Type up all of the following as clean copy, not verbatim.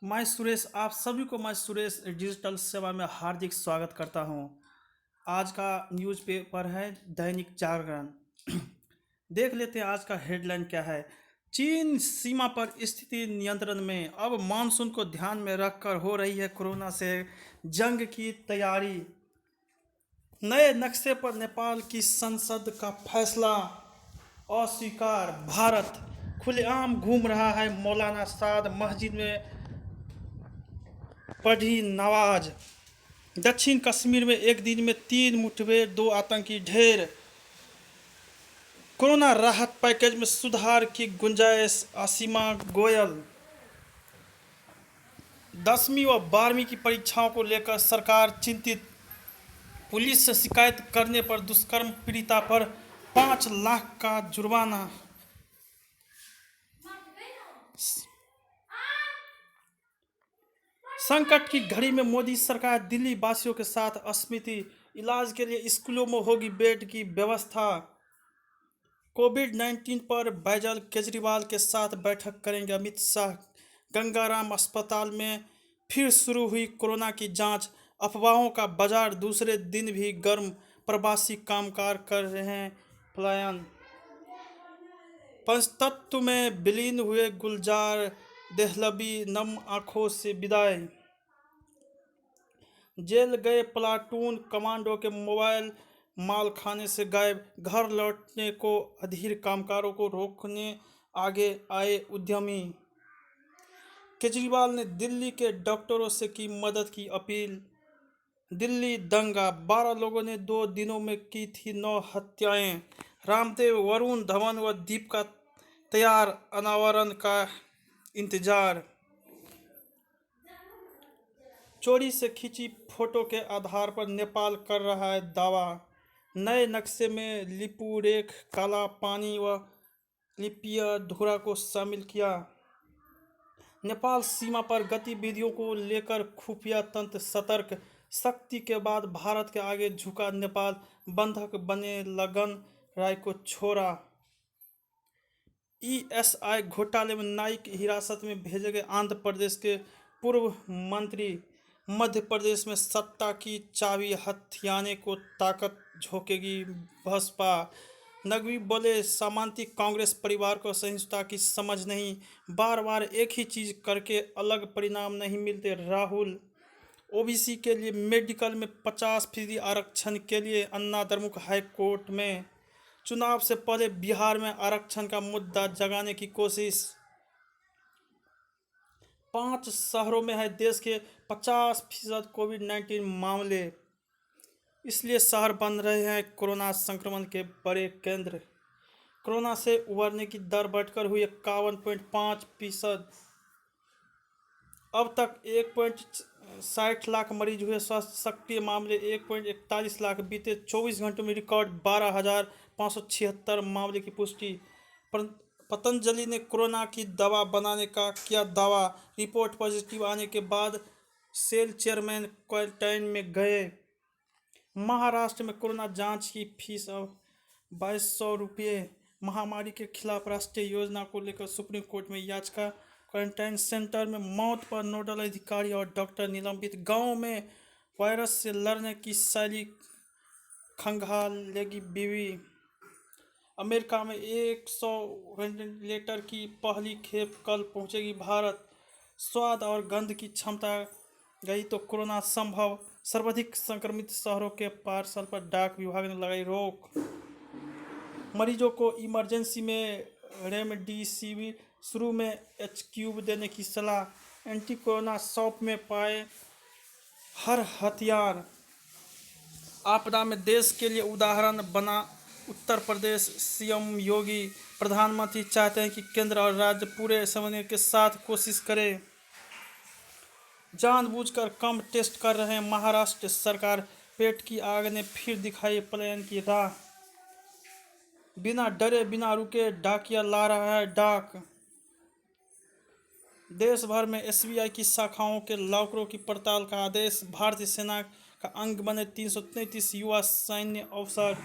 मैं सुरेश, आप सभी को मैं सुरेश डिजिटल सेवा में हार्दिक स्वागत करता हूं। आज का न्यूज़पेपर है दैनिक जागरण। देख लेते हैं आज का हेडलाइन क्या है। चीन सीमा पर स्थिति नियंत्रण में, अब मानसून को ध्यान में रखकर हो रही है कोरोना से जंग की तैयारी। नए नक्शे पर नेपाल की संसद का फैसला अस्वीकार। भारत खुलेआम घूम रहा है। मौलाना साद मस्जिद में पढ़ी नवाज। दक्षिण कश्मीर में एक दिन में 3 मुठभेड़, 2 आतंकी ढेर। कोरोना राहत पैकेज में सुधार की गुंजाइश, असीमा गोयल। 10वीं व 12वीं की परीक्षाओं को लेकर सरकार चिंतित। पुलिस से शिकायत करने पर दुष्कर्म पीड़िता पर 5 लाख का जुर्माना। संकट की घड़ी में मोदी सरकार दिल्ली वासियों के साथ स्मृति। इलाज के लिए स्कूलों में होगी बेड की व्यवस्था। कोविड-19 पर बैजल केजरीवाल के साथ बैठक करेंगे अमित शाह। गंगाराम अस्पताल में फिर शुरू हुई कोरोना की जांच। अफवाहों का बाजार दूसरे दिन भी गर्म। प्रवासी कामगार कर रहे हैं पलायन। पंचतत्व में विलीन हुए गुलजार देहलवी नम आंखों से विदाई। जेल गए प्लाटून कमांडो के मोबाइल माल खाने से गायब। घर लौटने को अधीर कामगारों को रोकने आगे आए उद्यमी। केजरीवाल ने दिल्ली के डॉक्टरों से की मदद की अपील। दिल्ली दंगा, 12 लोगों ने 2 दिनों में की थी 9 हत्याएं। रामदेव, वरुण धवन व दीप का तैयार अनावरण का इंतजार। चोरी से खींची फोटो के आधार पर नेपाल कर रहा है दावा। नए नक्शे में लिपुरेख, काला पानी व लिपिय धुरा को शामिल किया। नेपाल सीमा पर गतिविधियों को लेकर खुफिया तंत्र सतर्क। शक्ति के बाद भारत के आगे झुका नेपाल। बंधक बने लगन राय को छोड़ा। ईएसआई घोटाले में न्यायिक हिरासत में भेजे गए आंध्र प्रदेश के पूर्व मंत्री। मध्य प्रदेश में सत्ता की चाबी हथियाने को ताकत झोंकेगी बसपा। नकवी बोले, सामांतिक कांग्रेस परिवार को सहिष्णुता की समझ नहीं। बार बार एक ही चीज करके अलग परिणाम नहीं मिलते। राहुल। ओबीसी के लिए मेडिकल में 50% आरक्षण के लिए अन्ना द्रमुक हाईकोर्ट में। चुनाव से पहले बिहार में आरक्षण का मुद्दा जगाने की कोशिश। 5 शहरों में है देश के 50% कोविड-19 मामले, इसलिए शहर बन रहे हैं कोरोना संक्रमण के बड़े केंद्र। कोरोना से उबरने की दर बढ़कर हुई 51.5%। अब तक 1.60 लाख मरीज हुए स्वस्थ। सक्रिय मामले 1.41 लाख। बीते 24 घंटों में रिकॉर्ड 12,576 मामले की पुष्टि। पतंजलि ने कोरोना की दवा बनाने का किया दावा। रिपोर्ट पॉजिटिव आने के बाद सेल चेयरमैन क्वारंटाइन में गए। महाराष्ट्र में कोरोना जांच की फीस अब 2200 रुपये। महामारी के खिलाफ राष्ट्रीय योजना को लेकर सुप्रीम कोर्ट में याचिका। क्वारंटाइन सेंटर में मौत पर नोडल अधिकारी और डॉक्टर निलंबित। गांव में वायरस से लड़ने की शैली खंगालेगी बीवी। अमेरिका में 100 वेंटिलेटर की पहली खेप कल पहुंचेगी भारत। स्वाद और गंध की क्षमता गई तो कोरोना संभव। सर्वाधिक संक्रमित शहरों के पार्सल पर डाक विभाग ने लगाई रोक। मरीजों को इमरजेंसी में रेमडेसिविर, शुरू में H-क्यूब देने की सलाह। एंटी कोरोना शॉप में पाए हर हथियार। आपदा में देश के लिए उदाहरण बना उत्तर प्रदेश। सीएम योगी। प्रधानमंत्री चाहते हैं कि केंद्र और राज्य पूरे समन्वय के साथ कोशिश करें। जानबूझकर कम टेस्ट कर रहे हैं महाराष्ट्र सरकार। पेट की आग ने फिर दिखाई पलायन की राह। बिना डरे बिना रुके डाकिया ला रहा है डाक। देश भर में एसबीआई की शाखाओं के लॉकरों की पड़ताल का आदेश। भारतीय सेना का अंग बने 333 युवा सैन्य अफसर।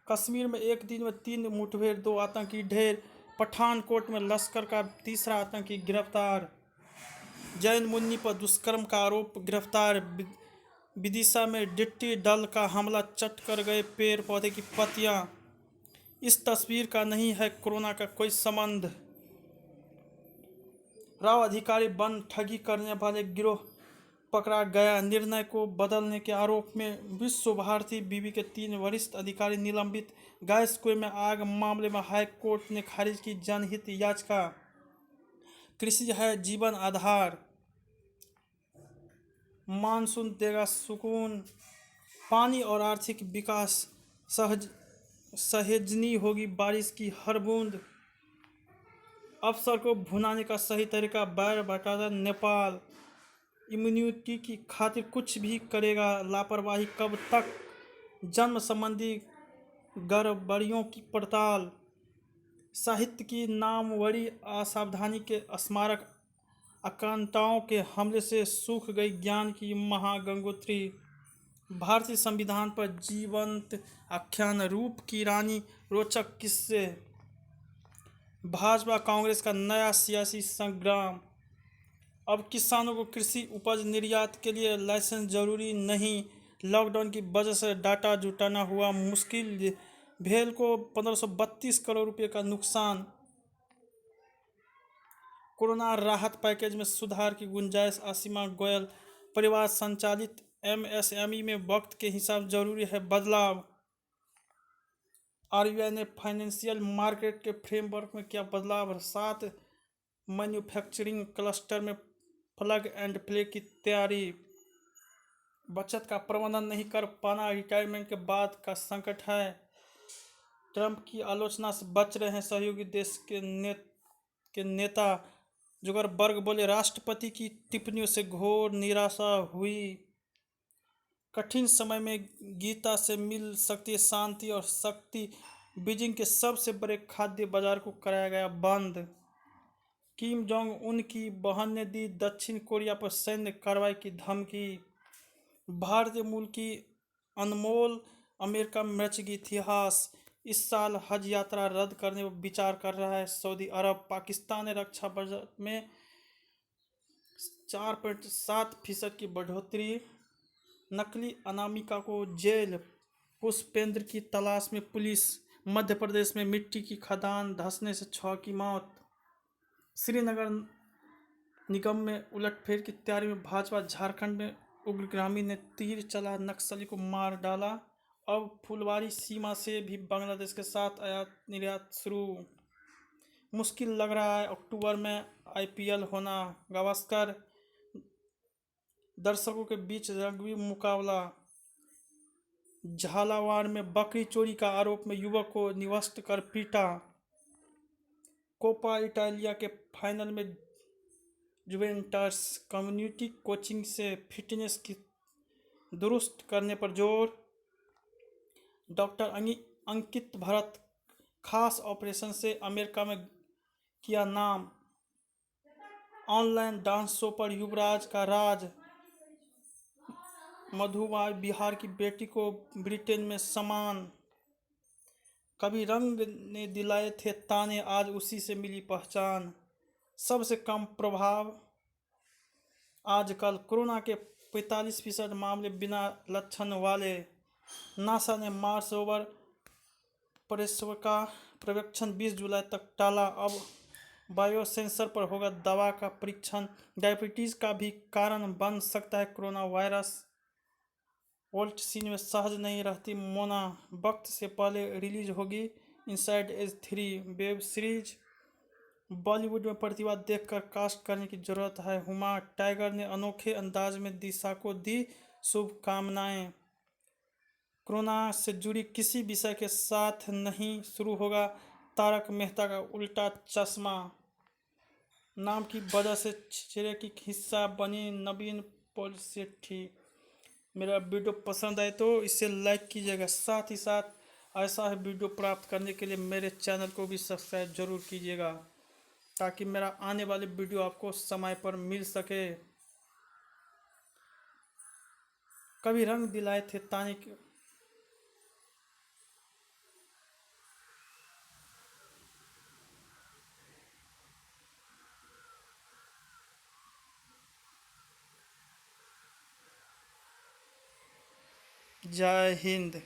कश्मीर में एक दिन में 3 मुठभेड़, 2 आतंकी ढेर। पठानकोट में लश्कर का तीसरा आतंकी गिरफ्तार। जैन मुन्नी पर दुष्कर्म का आरोप, गिरफ्तार। विदिशा में डिट्टी दल का हमला, चट कर गए पेड़ पौधे की पत्तियां। इस तस्वीर का नहीं है कोरोना का कोई संबंध। राव अधिकारी वन ठगी करने वाले गिरोह पकड़ा गया। निर्णय को बदलने के आरोप में विश्व भारती विवि के 3 वरिष्ठ अधिकारी निलंबित। गैस कुएं में आग मामले में हाई कोर्ट ने खारिज की जनहित याचिका। कृषि है जीवन आधार, मानसून देगा सुकून। पानी और आर्थिक विकास सहेजनी होगी बारिश की हर बूंद। अफसर को भुनाने का सही तरीका, बैर बकायदा नेपाल। इम्यूनिटी की खातिर कुछ भी करेगा, लापरवाही कब तक। जन्म संबंधी गड़बड़ियों की पड़ताल। साहित्य की नामवरी असावधानी के स्मारक। आक्रांताओं के हमले से सूख गई ज्ञान की महागंगोत्री। भारतीय संविधान पर जीवंत आख्यान, रूप की रानी, रोचक किस्से। भाजपा कांग्रेस का नया सियासी संग्राम। अब किसानों को कृषि उपज निर्यात के लिए लाइसेंस जरूरी नहीं। लॉकडाउन की वजह से डाटा जुटाना हुआ मुश्किल। भेल को 1532 करोड़ रुपए का नुकसान। कोरोना राहत पैकेज में सुधार की गुंजाइश, असीमा गोयल। परिवार संचालित एमएसएमई में वक्त के हिसाब जरूरी है बदलाव। आरबीआई ने फाइनेंशियल मार्केट के फ्रेमवर्क में किया बदलाव। 7 मैन्युफैक्चरिंग क्लस्टर में प्लग एंड प्ले की तैयारी। बचत का प्रबंधन नहीं कर पाना रिटायरमेंट के बाद का संकट है। ट्रंप की आलोचना से बच रहे हैं सहयोगी देश के नेता। जुगरबर्ग बोले, राष्ट्रपति की टिप्पणियों से घोर निराशा हुई। कठिन समय में गीता से मिल सकती है शांति और शक्ति। बीजिंग के सबसे बड़े खाद्य बाजार को कराया गया बंद। किम जोंग उन की बहन ने दी दक्षिण कोरिया पर सैन्य कार्रवाई की धमकी। भारतीय मूल की अनमोल अमेरिका में रचेगी इतिहास। इस साल हज यात्रा रद्द करने पर विचार कर रहा है सऊदी अरब। पाकिस्तान ने रक्षा बजट में 4.7% की बढ़ोतरी। नकली अनामिका को जेल। पुष्पेंद्र की तलाश में पुलिस। मध्य प्रदेश में मिट्टी की खदान धंसने से 6 की मौत। श्रीनगर निगम में उलटफेर की तैयारी में भाजपा। झारखंड में उग्रगामी ने तीर चला नक्सली को मार डाला। अब फुलवारी सीमा से भी बांग्लादेश के साथ आयात निर्यात शुरू। मुश्किल लग रहा है अक्टूबर में आईपीएल होना। गावस्कर दर्शकों के बीच रग्बी मुकाबला। झालावाड़ में बकरी चोरी का आरोप में युवक को निवस्त कर पीटा। कोपा इटालिया के फाइनल में जुवेंटस। कम्युनिटी कोचिंग से फिटनेस की दुरुस्त करने पर जोर। डॉक्टर अंकित भरत खास ऑपरेशन से अमेरिका में किया नाम। ऑनलाइन डांस शो पर युवराज का राज। मधुबाई बिहार की बेटी को ब्रिटेन में सम्मान। कभी रंग ने दिलाए थे ताने, आज उसी से मिली पहचान। सबसे कम प्रभाव आजकल। कोरोना के 45% मामले बिना लक्षण वाले। नासा ने मार्स रोवर परिसर का पर्यवेक्षण 20 जुलाई तक टाला। अब बायोसेंसर पर होगा दवा का परीक्षण। डायबिटीज का भी कारण बन सकता है कोरोना वायरस। ओल्ड सीन में सहज नहीं रहती मोना। वक्त से पहले रिलीज होगी inside edge 3 web series. Bollywood में प्रतिभा देखकर कास्ट करने की जरूरत है। हुमा टाइगर ने अनोखे अंदाज में दिशा को दी शुभकामनाएं। कोरोना से जुड़ी किसी विषय के साथ नहीं शुरू होगा तारक मेहता का उल्टा चश्मा। नाम की वजह से चेहरे की हिस्सा बनी नवीन पोलसेठी। मेरा वीडियो पसंद आए तो इसे लाइक कीजिएगा। साथ ही साथ ऐसा ही वीडियो प्राप्त करने के लिए मेरे चैनल को भी सब्सक्राइब जरूर कीजिएगा, ताकि मेरा आने वाले वीडियो आपको समय पर मिल सके। कभी रंग दिलाए थे ताने जय हिंद।